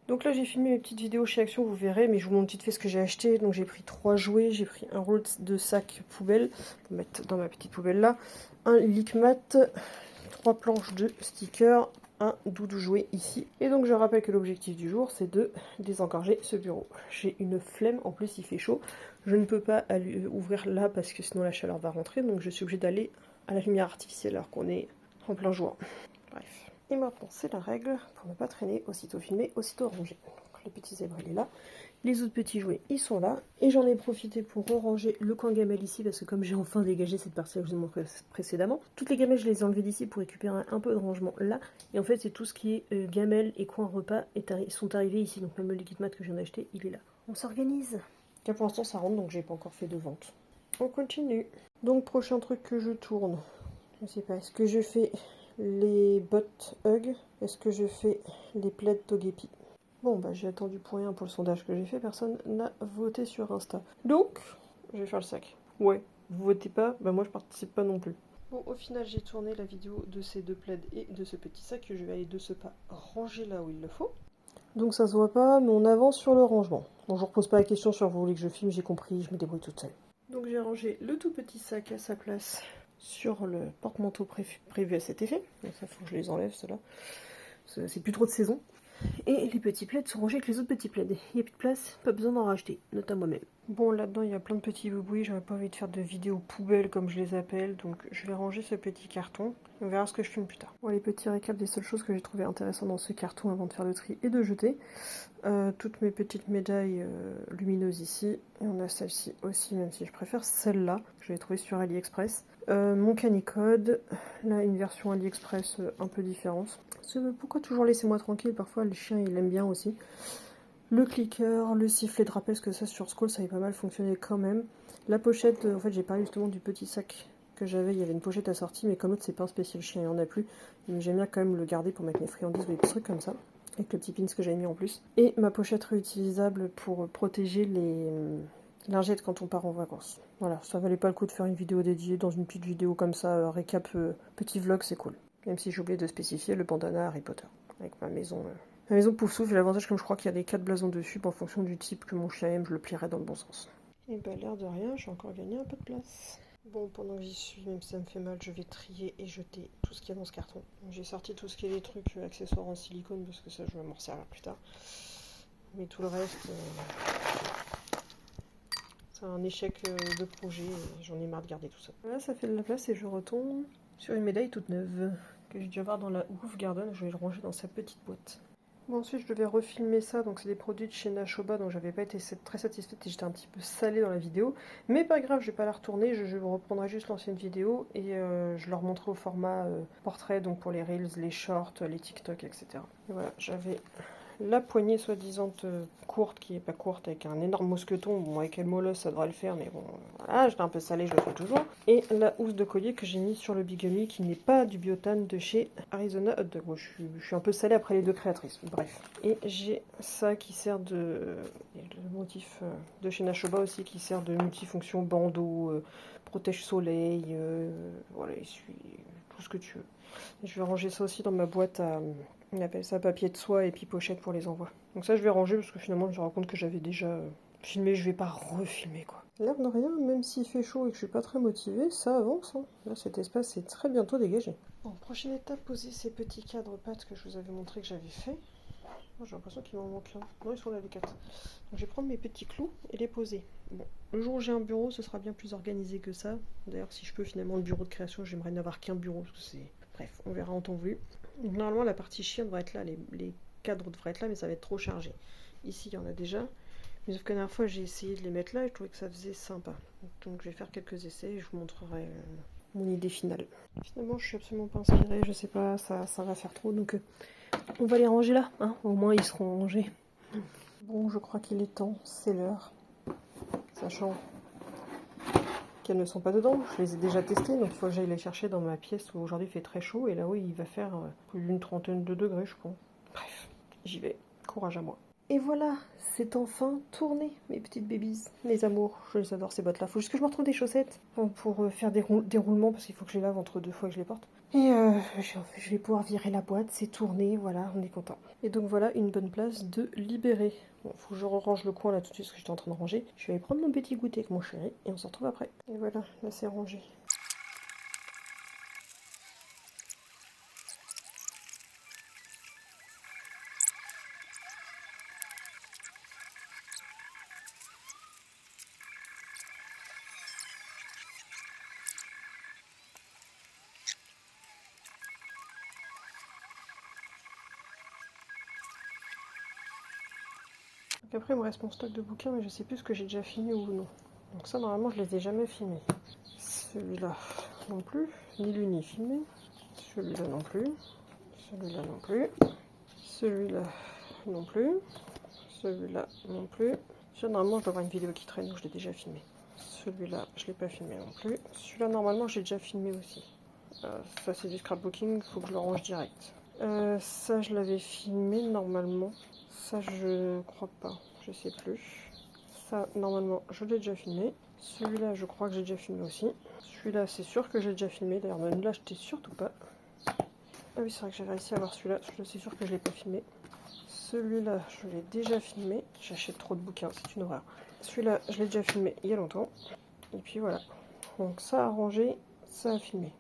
Donc là j'ai filmé mes petites vidéos chez Action, vous verrez, mais je vous montre vite fait ce que j'ai acheté. Donc j'ai pris 3 jouets, j'ai pris un rôle de sac poubelle, pour mettre dans ma petite poubelle là, un Lickmat, 3 planches de stickers, un doudou jouet ici. Et donc je rappelle que l'objectif du jour c'est de désengorger ce bureau. J'ai une flemme, en plus il fait chaud, je ne peux pas ouvrir là parce que sinon la chaleur va rentrer, donc je suis obligée d'aller à la lumière artificielle alors qu'on est en plein jour. Bref. Et maintenant, c'est la règle pour ne pas traîner, aussitôt filmé, aussitôt rangé. Donc, le petit zèbre, il est là. Les autres petits jouets, ils sont là. Et j'en ai profité pour ranger le coin gamelle ici, parce que comme j'ai enfin dégagé cette partie que je vous ai montré précédemment, toutes les gamelles, je les ai enlevées d'ici pour récupérer un peu de rangement là. Et en fait, c'est tout ce qui est gamelle et coin repas sont arrivés ici. Donc même le liquide mat que je viens d'acheter, il est là. On s'organise. Car pour l'instant, ça rentre, donc j'ai pas encore fait de vente. On continue. Donc, prochain truc que je tourne. Je sais pas, est-ce que je fais les bottes Hug? Est-ce que je fais les plaids Togepi? Bon, bah j'ai attendu pour rien pour le sondage que j'ai fait, personne n'a voté sur Insta. Donc, je vais faire le sac. Ouais, vous votez pas, bah moi je participe pas non plus. Bon, au final, j'ai tourné la vidéo de ces deux plaids et de ce petit sac que je vais aller de ce pas ranger là où il le faut. Donc ça se voit pas, mais on avance sur le rangement. Bon, je vous repose pas la question sur vous voulez que je filme, j'ai compris, je me débrouille toute seule. Donc j'ai rangé le tout petit sac à sa place sur le porte-manteau prévu à cet effet. Donc ça faut que je les enlève, ceux-là. C'est plus trop de saison. Et les petits plaids sont rangés avec les autres petits plaids. Il n'y a plus de place, pas besoin d'en racheter, note à moi-même. Bon, là-dedans, il y a plein de petits boubouis. J'avais pas envie de faire de vidéos poubelles comme je les appelle. Donc je vais ranger ce petit carton. On verra ce que je filme plus tard. Bon, les petits récaps des seules choses que j'ai trouvé intéressantes dans ce carton avant de faire le tri et de jeter. Toutes mes petites médailles lumineuses ici. Et on a celle-ci aussi, même si je préfère celle-là, que je l'ai trouvée sur AliExpress. Mon canicode, là une version AliExpress un peu différente. Pourquoi toujours laisser-moi tranquille? Parfois les chiens ils aiment bien aussi. Le clicker, le sifflet de rappel, parce que ça sur Skull ça avait pas mal fonctionné quand même. La pochette, en fait j'ai parlé justement du petit sac que j'avais, il y avait une pochette assortie, mais comme l'autre c'est pas un spécial chien, il n'y en a plus. Mais j'aime bien quand même le garder pour mettre mes friandises ou des trucs comme ça. Avec le petit pins que j'avais mis en plus. Et ma pochette réutilisable pour protéger les lingettes quand on part en vacances. Voilà, ça valait pas le coup de faire une vidéo dédiée dans une petite vidéo comme ça, récap petit vlog, c'est cool. Même si j'ai oublié de spécifier le bandana Harry Potter. Avec ma maison. Ma maison pouf souffle, l'avantage comme je crois qu'il y a des 4 blasons dessus, en fonction du type que mon chien aime, je le plierai dans le bon sens. Et bah l'air de rien, j'ai encore gagné un peu de place. Bon, pendant que j'y suis, même si ça me fait mal, je vais trier et jeter tout ce qu'il y a dans ce carton. J'ai sorti tout ce qui est les trucs accessoires en silicone, parce que ça je vais m'en servir plus tard. Mais tout le reste, c'est un échec de projet, j'en ai marre de garder tout ça. Là, ça fait de la place et je retombe sur une médaille toute neuve, que j'ai dû avoir dans la Roof Garden, je vais le ranger dans sa petite boîte. Bon, ensuite je devais refilmer ça, donc c'est des produits de chez Nashoba dont j'avais pas été très satisfaite et j'étais un petit peu salée dans la vidéo. Mais pas grave, je vais pas la retourner, je reprendrai juste l'ancienne vidéo et je leur montrerai au format portrait, donc pour les Reels, les Shorts, les TikTok, etc. Et voilà, j'avais la poignée soi-disant courte, qui est pas courte, avec un énorme mousqueton. Bon, avec elle molosse, ça devrait le faire, mais bon, voilà, j'étais un peu salée, je le fais toujours. Et la housse de collier que j'ai mise sur le Bigamy, qui n'est pas du biotane de chez Arizona Hot Dog. Moi, je suis un peu salée après les deux créatrices, bref. Et j'ai ça qui sert de... le motif de chez Nashoba aussi, qui sert de multifonction bandeau, protège soleil, voilà, essuie, tout ce que tu veux. Et je vais ranger ça aussi dans ma boîte à... On appelle ça papier de soie et puis pochette pour les envois. Donc ça je vais ranger parce que finalement je me rends compte que j'avais déjà filmé, je vais pas refilmer quoi. L'air de rien, même s'il fait chaud et que je suis pas très motivée, ça avance. Hein. Là cet espace est très bientôt dégagé. Bon, prochaine étape, poser ces petits cadres pâtes que je vous avais montré que j'avais fait. Oh, j'ai l'impression qu'il m'en manque un. Non, ils sont là les 4. Donc je vais prendre mes petits clous et les poser. Bon, le jour où j'ai un bureau, ce sera bien plus organisé que ça. D'ailleurs, si je peux finalement le bureau de création, j'aimerais n'avoir qu'un bureau parce que c'est... Bref, on verra en temps voulu. Donc, normalement, la partie chien devrait être là, les cadres devraient être là, mais ça va être trop chargé. Ici, il y en a déjà. Mais sauf que la dernière fois, j'ai essayé de les mettre là et je trouvais que ça faisait sympa. Donc je vais faire quelques essais et je vous montrerai mon idée finale. Finalement, je suis absolument pas inspirée, je sais pas, ça va faire trop. Donc on va les ranger là, hein. Au moins ils seront rangés. Bon, je crois qu'il est temps, c'est l'heure. Sachant qu'elles ne sont pas dedans, je les ai déjà testées, donc il faut que j'aille les chercher dans ma pièce où aujourd'hui il fait très chaud et là-haut il va faire plus d'une trentaine de degrés, je crois. Bref, j'y vais, courage à moi. Et voilà, c'est enfin tourné, mes petites babies, mes amours. Je les adore ces bottes-là. Faut juste que je me retrouve des chaussettes pour faire des roulements parce qu'il faut que je les lave entre 2 fois que je les porte. Et je vais pouvoir virer la boîte, c'est tourné, voilà, on est content. Et donc voilà une bonne place de libérer. Bon, faut que je range le coin là tout de suite, parce que j'étais en train de ranger. Je vais aller prendre mon petit goûter avec mon chéri, et on se retrouve après. Et voilà, là c'est rangé. Donc après il me reste mon stock de bouquins, mais je sais plus ce que j'ai déjà filmé ou non. Donc ça normalement je les ai jamais filmés. Celui-là non plus, ni lui ni filmé. Celui-là non plus. Celui-là non plus. Celui-là non plus. Celui-là non plus. Normalement je dois avoir une vidéo qui traîne, donc je l'ai déjà filmé. Celui-là je l'ai pas filmé non plus. Celui-là normalement j'ai déjà filmé aussi. Ça c'est du scrapbooking, il faut que je le range direct. Ça je l'avais filmé normalement. Ça je crois pas, je sais plus. Ça normalement je l'ai déjà filmé. Celui-là je crois que j'ai déjà filmé aussi. Celui-là c'est sûr que j'ai déjà filmé, d'ailleurs ne l'achetez surtout pas. Ah oui c'est vrai que j'ai réussi à avoir celui-là, c'est sûr que je l'ai pas filmé. Celui-là je l'ai déjà filmé, j'achète trop de bouquins, c'est une horreur. Celui-là je l'ai déjà filmé il y a longtemps. Et puis voilà, donc ça à ranger, ça à filmer.